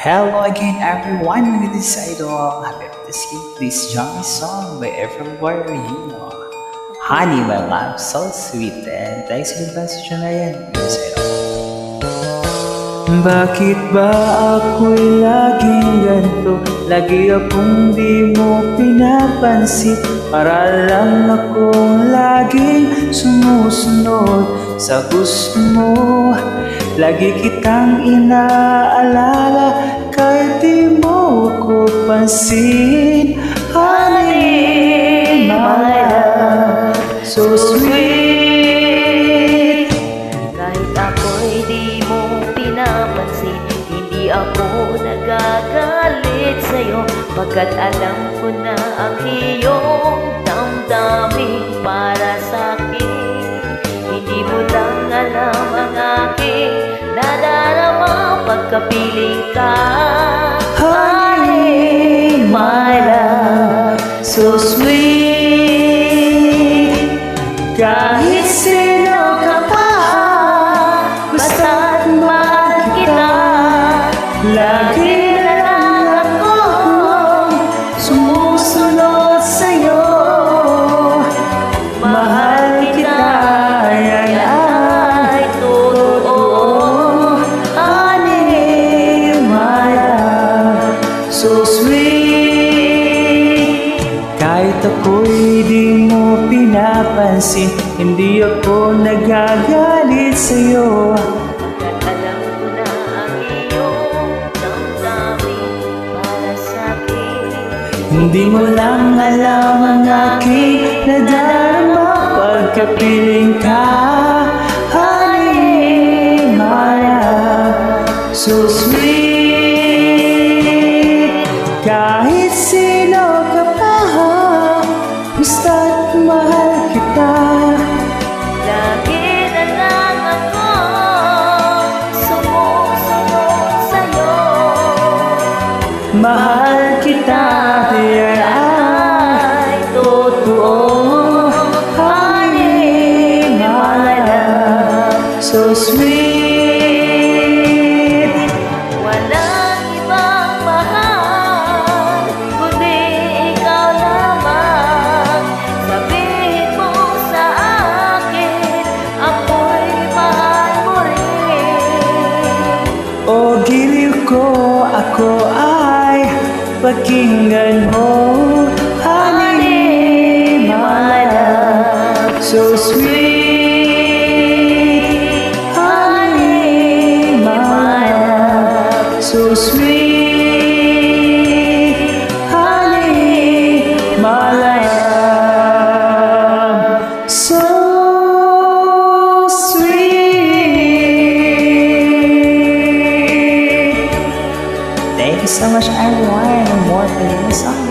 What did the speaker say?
Hello again everyone, with this idol. Happy to skip this Johnny song by Everywhere You Know. Honey, my love, so sweet, and thanks in advance sa na yan. This idol. Bakit ba ako'y laging ganito? Lagi akong di mo pinapansin. Para lang akong laging sumusunod sa gusto mo. Lagi kitang inaalala kahit di mo ako pansin. Honey, my love, so sweet. Kahit ako'y di mo pinapansin, hindi ako nagagalit sa'yo, pagkat alam ko na ang iyong damdamin para sa'kin. Hindi mo lang alam ang aking nadarama pagkapiling ka. Honey, my love, so sweet. Kahit sino ka pa, basta't mahal kita. Lagi na lang akong sumusunod sa'yo. Mahal kita, yan ay totoo. Honey, my love, so sweet. Kahit ako'y di mo pinapansin, hindi ako nagagalit sa'yo. Pagkat alam ko na ang iyong damdamin para sa'kin. Hindi mo lang alam ang aking nadarama pagkapiling ka. Honey, my love, so sweet. Kahit sino ka pa, basta't mahal kita. Lagi na lang ako sumusunod sa'yo. Mahal kita, yan ay totoo. Honey, my love, so sweet. Walang ibang mahal, kundi ikaw lamang. Sabihin mo sa akin, ako'y mahal mo rin. O giliw ko, ako ay pakinggan mo. Honey, my love, so sweet. Honey, my love, so sweet. Honey, my love, so sweet. Thank you so much everyone, and more for this song.